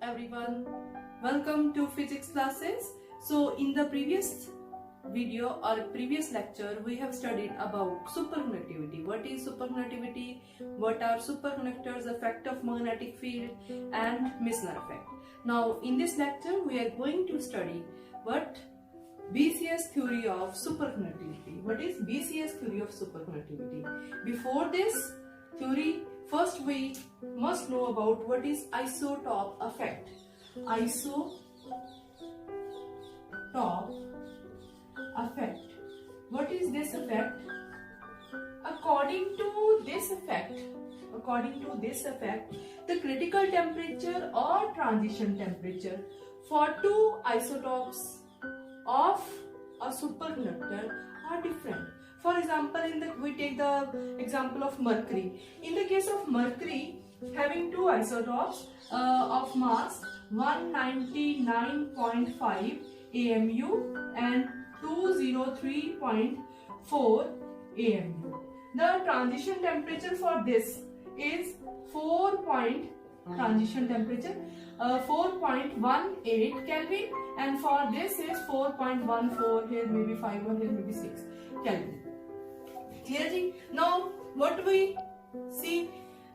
everyone, welcome to physics classes. So in the previous video or previous lecture we have studied about superconductivity. What is superconductivity, what are superconductors, effect of magnetic field and Meissner effect. Now in this lecture we are going to study what BCS theory of superconductivity. What is BCS theory of superconductivity? Before this theory, first we must know about what is isotope effect. Isotope effect. What is this effect? According to this effect, the critical temperature or transition temperature for two isotopes of a superconductor are different. For example, we take the example of mercury. In the case of mercury, having two isotopes of mass 199.5 AMU and 203.4 AMU. The transition temperature for this is 4.18 Kelvin, and for this is 4.14, here maybe 5 or here maybe 6 Kelvin. Clear? Now what we see,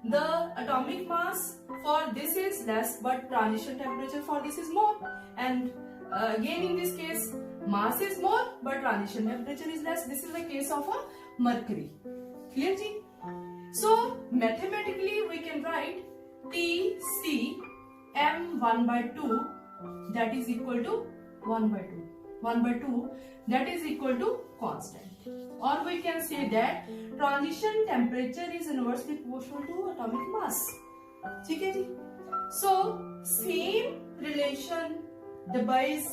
the atomic mass for this is less but transition temperature for this is more, and again in this case mass is more but transition temperature is less. This is the case of a mercury. Clear? So mathematically we can write Tc m1/2 that is equal to 1/2. 1/2 that is equal to constant. Or we can say that transition temperature is inversely proportional to atomic mass. Okay? So same relation Debye's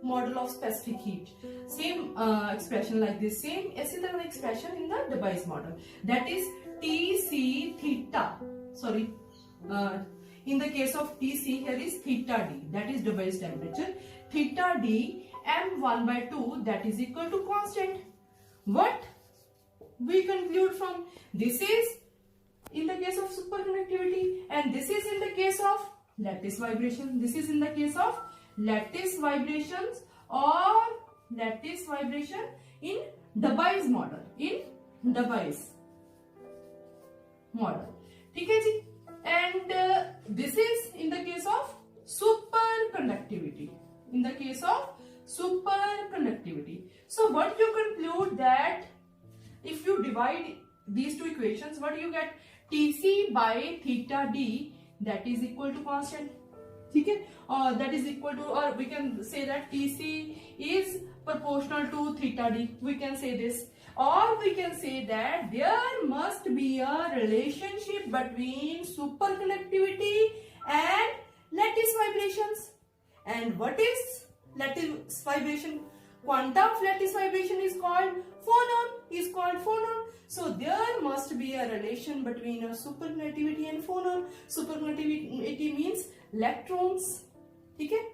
model of specific heat. Same expression like this. Same इसी तरह expression in the Debye's model. That is Tc theta. Sorry. In the case of Tc, here is theta d, that is Debye's temperature. Theta d m1/2 that is equal to constant. What we conclude from this is in the case of superconductivity, and this is in the case of lattice vibration. This is in the case of lattice vibrations or lattice vibration in Debye's model. In Debye's model. Okay, ji? And this is in the case of superconductivity. In the case of superconductivity. So what you conclude that if you divide these two equations, what you get? Tc by theta d that is equal to constant. Okay? That is equal to, or we can say that Tc is proportional to theta d. We can say this. Or we can say that there must be a relationship between superconductivity and lattice vibrations. And what is lattice vibration? Quantum of lattice vibration is called phonon. So there must be a relation between a superconductivity and phonon. Superconductivity means electrons. Okay?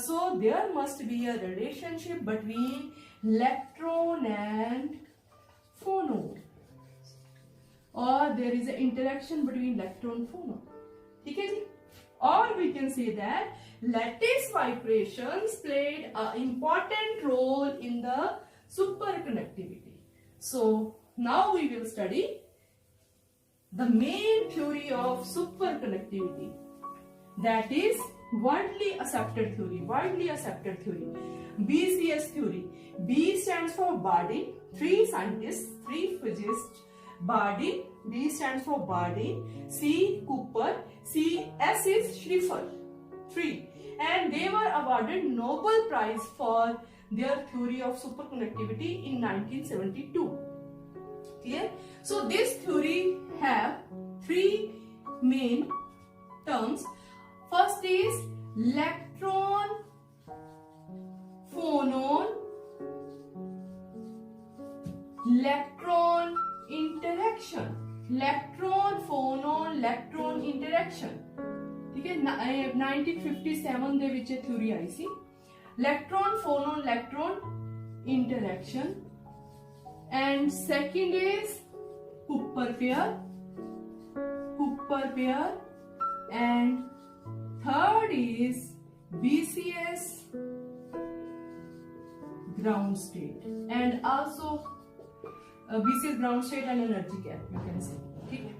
So there must be a relationship between electron and phonon, or there is an interaction between electron and phonon. Okay? Or we can say that lattice vibrations played an important role in the superconductivity. So now we will study the main theory of superconductivity, that is widely accepted theory. BCS theory. B stands for Bardeen. 3 scientists, 3 physicists. Bardeen. B stands for Bardeen. C Cooper. S is Schrieffer. 3. And they were awarded Nobel Prize for their theory of superconductivity in 1972. Clear? So this theory have 3 main terms. First is electron phonon electron interaction. ठीक है, 1957 ਦੇ ਵਿੱਚ ਇਹ theory I C. electron phonon electron interaction. And second is Cooper pair and third is BCS ground state, and also BCS ground state and energy gap, you can say. Okay.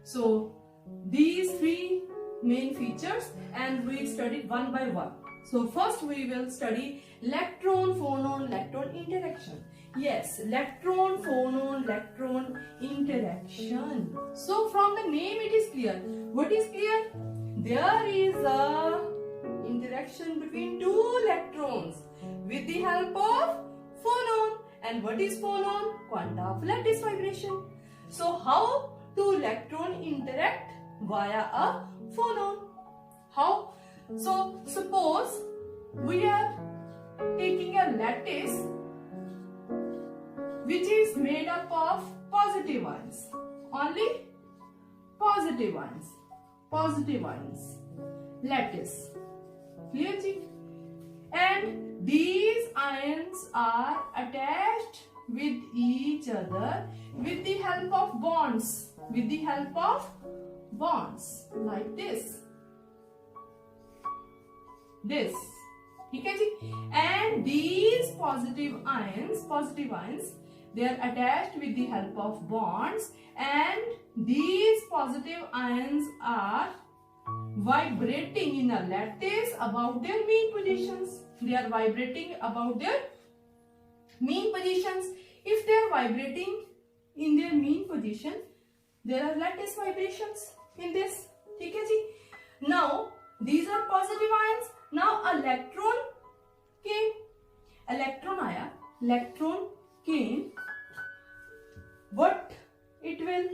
So these three main features, and we study one by one. So first we will study electron phonon electron interaction. Yes, electron phonon electron interaction. So from the name it is clear. What is clear? There is a interaction between two electrons with the help of phonon. And what is phonon? Quanta of lattice vibration. So how two electron interact via a phonon? How? So suppose we are taking a lattice which is made up of positive ions. Only positive ions. Positive ions. Lattice. Clear, ji? And these ions are attached with each other with the help of bonds. With the help of bonds. Like this. This. Okay, ji? And these positive ions, they are attached with the help of bonds, and these positive ions are vibrating in a lattice about their mean positions. They are vibrating about their mean positions. If they are vibrating in their mean position, there are lattice vibrations in this. Okay, ji? Now these are positive ions. Now electron came. Electron came. What it will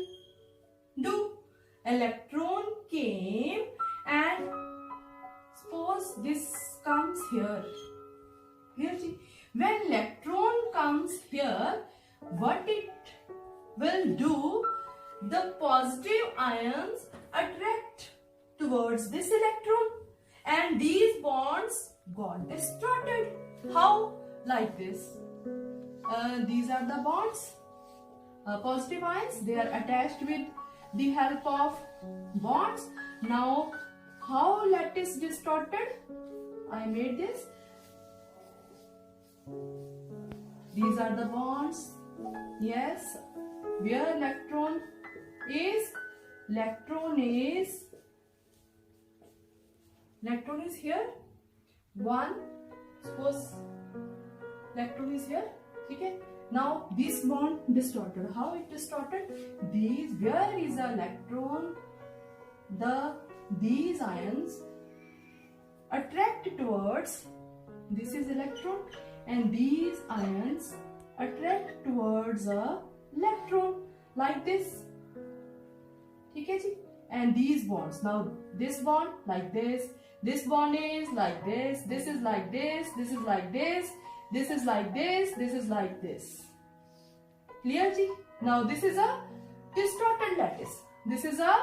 do? Electron came, and suppose this comes here. Here, see, when electron comes here, what it will do? The positive ions attract towards this electron, and these bonds got distorted. How? Like this. These are the bonds. Positive ions, they are attached with the help of bonds. Now, how lattice distorted? I made this. These are the bonds. Yes. Where electron is here. One. Suppose electron is here. Okay. Now this bond distorted. How it distorted? Where is the electron? These ions attract towards, this is electron, and these ions attract towards a electron like this. Okay, ji? And these bonds. Now this bond like this. This bond is like this. This is like this. This is like this. This is like this. This is like this. Clear, ji? Now this is a distorted lattice. This is a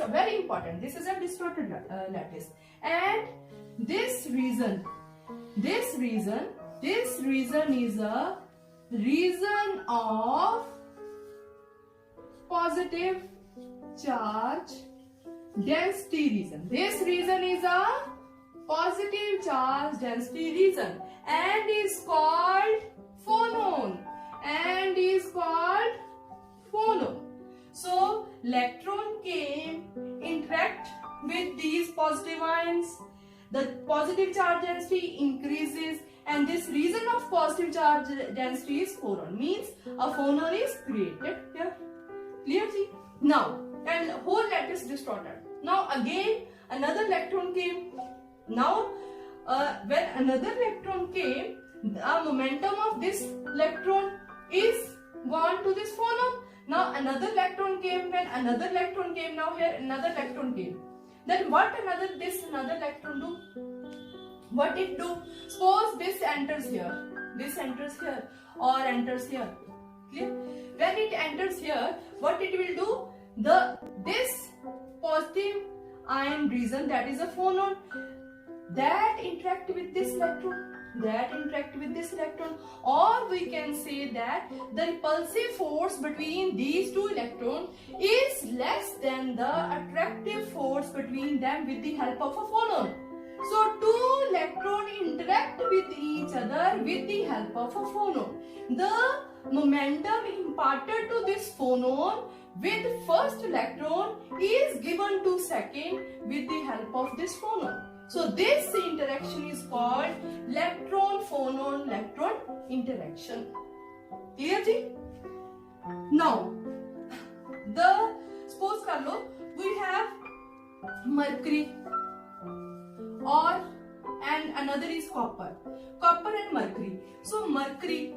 very important. This is a distorted lattice. And this region is a region of positive charge density region. This region is a positive charge density region and is called phonon. So electron came, interact with these positive ions. The positive charge density increases, and this region of positive charge density is phonon. Means a phonon is created here. Clear, ji? Now, and whole lattice distorted. Now again another electron came. Now when another electron came, the momentum of this electron is gone to this phonon. Now another electron came. When another electron came, now here another electron came. Then what another electron do? What it do? Suppose this enters here, or enters here. Clear? When it enters here, what it will do? This positive ion region, that is a phonon, that interact with this electron. Or we can say that the repulsive force between these two electrons is less than the attractive force between them with the help of a phonon. So two electrons interact with each other with the help of a phonon. The momentum imparted to this phonon with first electron is given to second with the help of this phonon. So this interaction is called electron-phonon-electron interaction. Clear ji? Now, suppose कर लो, we have mercury and another is copper and mercury. So mercury,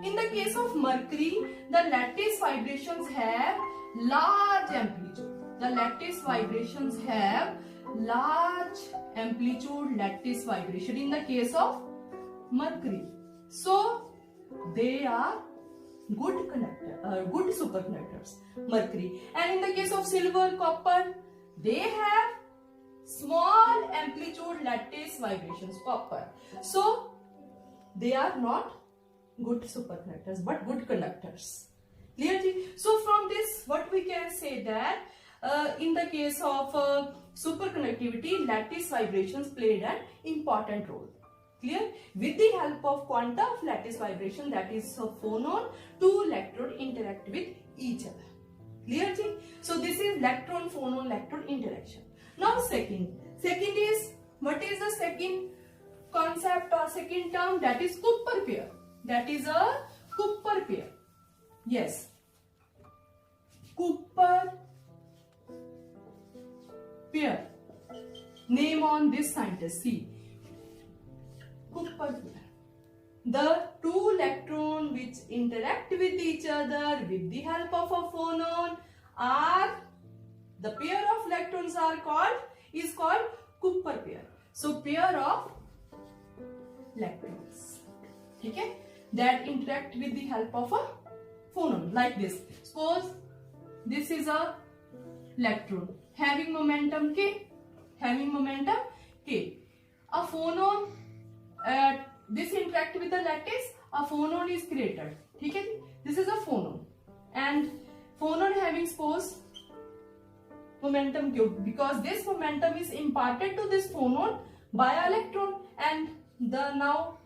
in the case of mercury, the lattice vibrations have large amplitude. The lattice vibrations have large amplitude lattice vibration in the case of mercury. So they are good superconductors, mercury. And in the case of silver, copper, they have small amplitude lattice vibrations, copper. So they are not good superconductors but good conductors. Clear? So from this, what we can say that in the case of superconductivity, lattice vibrations played an important role. Clear? With the help of quanta of lattice vibration, that is a phonon, two electrons interact with each other. Clear? So this is electron-phonon-electron interaction. Now second is, what is the second concept or second term? That is Cooper pair. That is a Cooper pair. Yes. Cooper pair. Name on this scientist. See. Cooper pair. The two electrons which interact with each other with the help of a phonon are, the pair of electrons is called Cooper pair. So pair of electrons, okay, that interact with the help of a phonon, like this. Suppose this is a electron having momentum K, A phonon, this interact with the lattice, a phonon is created. Okay? This is a phonon, and phonon having, suppose, momentum Q, because this momentum is imparted to this phonon by an electron, and now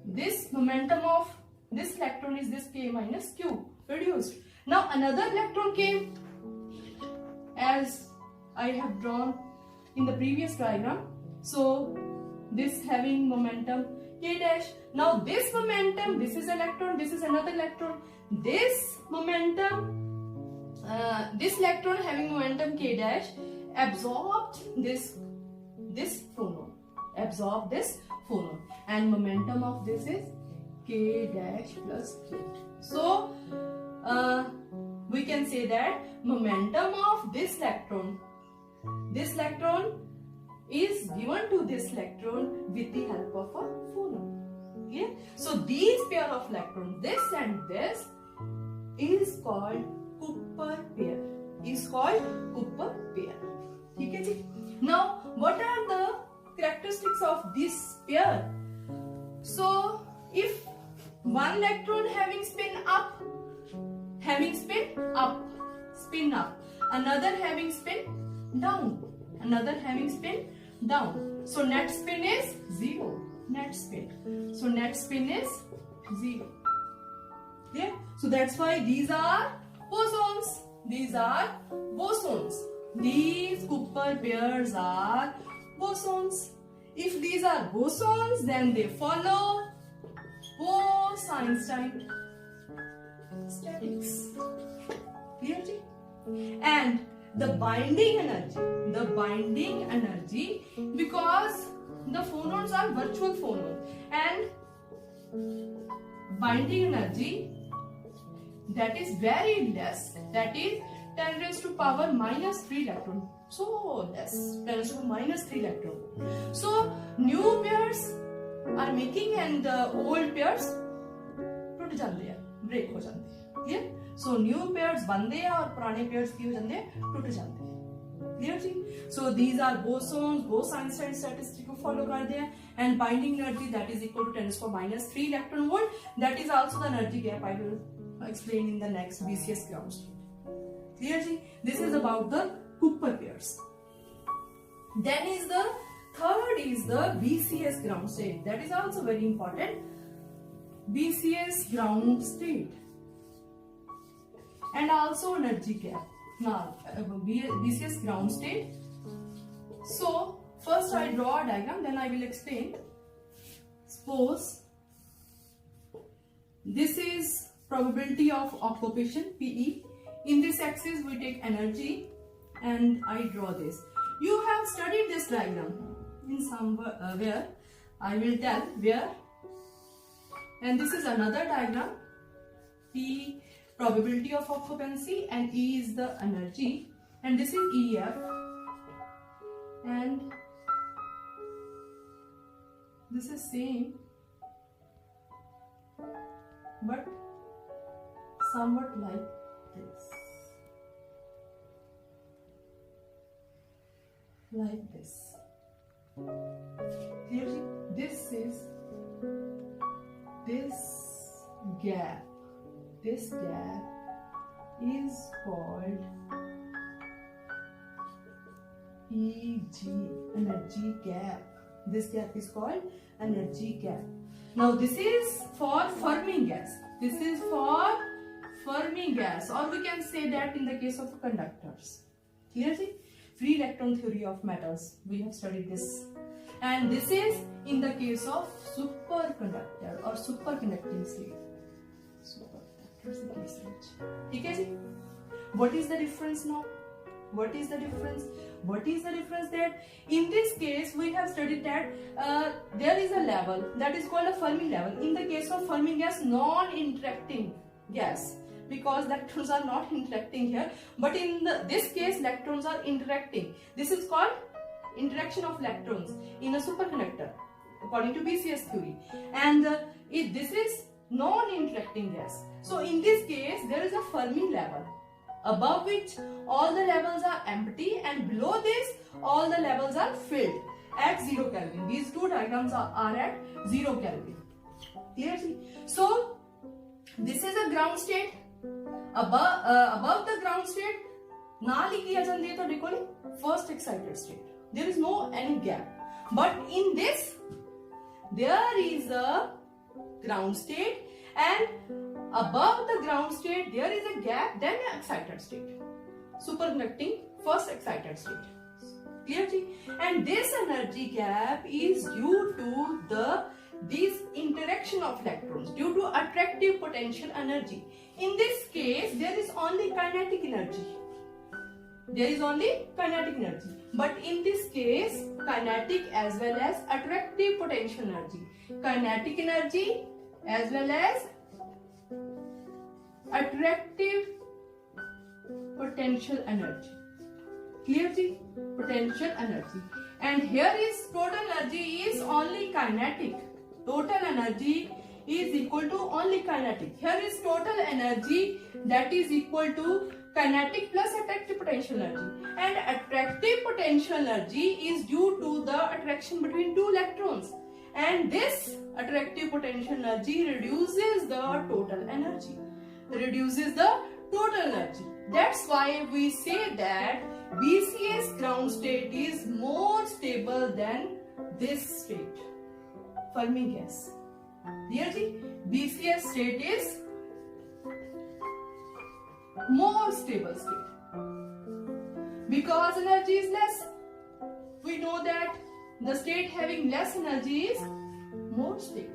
this momentum of this electron is this K minus Q produced. Now another electron came, as I have drawn in the previous diagram. So this having momentum K dash. Now this momentum, this is electron, this is another electron. This momentum, this electron having momentum K dash absorbed this phonon, and momentum of this is K dash plus K. So we can say that momentum of this electron is given to this electron with the help of a phonon. Okay? So these pair of electrons, this and this, is called Cooper pair. Okay? Now, what are the characteristics of this pair? So, if one electron having spin up, another having spin down, so net spin is 0. So net spin is 0. Yeah? So that's why these are bosons. These Cooper pairs are bosons. If these are bosons, then they follow Bose-Einstein statics. Clear? And the binding energy, because the phonons are virtual phonons, and binding energy, that is very less, that is 10 raised to power minus 3 electron. So less, 10 raised to minus 3 electron. So new pairs are making and the old pairs टूट जाते हैं, break हो जाते हैं. Clear? So new pairs बनते हैं और पुराने pairs की हो जाते हैं, टूट जाते हैं. Clear? So these are bosons, Bose-Einstein statistic को follow करते हैं, and binding energy, that is equal to 10 raised to minus 3 electron volt. That is also the energy gap I will explain in the next BCS ground state. Clear ji? This is about the Cooper pairs. Then is the third is the BCS ground state. That is also very important. BCS ground state and also energy gap. Now BCS ground state. So first I draw a diagram, then I will explain. Suppose this is probability of occupation, PE. In this axis we take energy and I draw this. You have studied this diagram in somewhere where I will tell where. And this is another diagram. P probability of occupancy and E is the energy, and this is EF, and this is same but somewhat like this. Like this. Clearly, this is this gap. This gap is called EG, energy gap. This gap is called energy gap. Now this is for Fermi gas. This is for Fermi gas, or we can say that in the case of conductors. Clearly, free electron theory of metals, we have studied this. And this is in the case of superconductor or superconducting state. Superconductor is the case range. Okay? What is the difference now? What is the difference? What is the difference that in this case we have studied that there is a level that is called a Fermi level. In the case of Fermi gas, non-interacting gas, because electrons are not interacting here, but in this case electrons are interacting. This is called interaction of electrons in a superconductor according to BCS theory, and this is non-interacting gas. So in this case there is a Fermi level above which all the levels are empty, and below this all the levels are filled at 0 Kelvin. These two diagrams are at 0 Kelvin. Clearly, so this is a ground state. Above the ground state, na likhi aa jandi hai to dekho ni, first excited state. There is no any gap. But in this, there is a ground state, and above the ground state there is a gap, then an excited state. Superconducting first excited state. Clearly, and this energy gap is due to this interaction of electrons, due to attractive potential energy. In this case, there is only kinetic energy. There is only kinetic energy. But in this case, kinetic as well as attractive potential energy. Kinetic energy as well as attractive potential energy. Clearly, potential energy. And here is total energy is only kinetic. Total energy is equal to only kinetic. Here is total energy that is equal to kinetic plus attractive potential energy. And attractive potential energy is due to the attraction between two electrons. And this attractive potential energy reduces the total energy. Reduces the total energy. That's why we say that BCS ground state is more stable than this state, Fermi gas. Clearly, BCS state is more stable state because energy is less. We know that the state having less energy is more stable.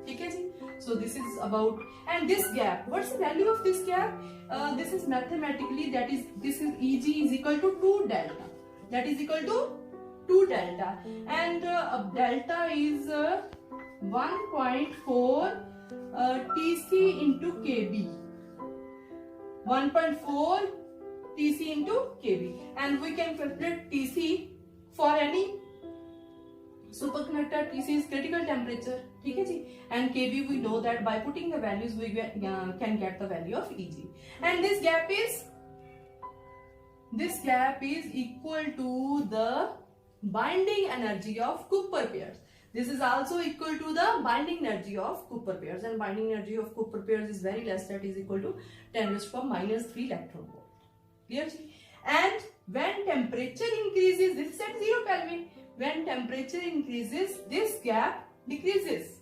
Okay, so this is about, and this gap, what's the value of this gap? This is mathematically, that is, this is Eg is equal to 2 delta. That is equal to 2 delta, and delta is 1.4 Tc into Kb. 1.4 Tc into Kb, and we can calculate Tc for any superconductor. Tc is critical temperature, ठीक है जी, and Kb we know that by putting the values we can get the value of Eg, and this gap is equal to the binding energy of Cooper pairs. This is also equal to the binding energy of Cooper pairs, and binding energy of Cooper pairs is very less, that is equal to 10 raised to power minus 3 electron volt. Clear? And when temperature increases, this is at 0 Kelvin. When temperature increases, this gap decreases.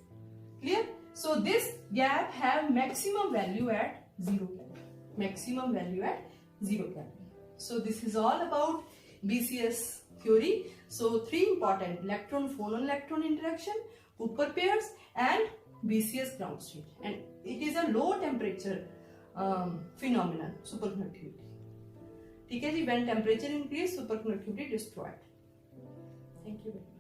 Clear? So this gap have maximum value at 0 Kelvin. Maximum value at 0 Kelvin. So this is all about BCS theory. So three important: electron phonon electron interaction, Cooper pairs, and BCS ground state. And it is a low temperature phenomenon, superconductivity. ठीक है जी, when temperature increase, superconductivity destroyed. Thank you very much.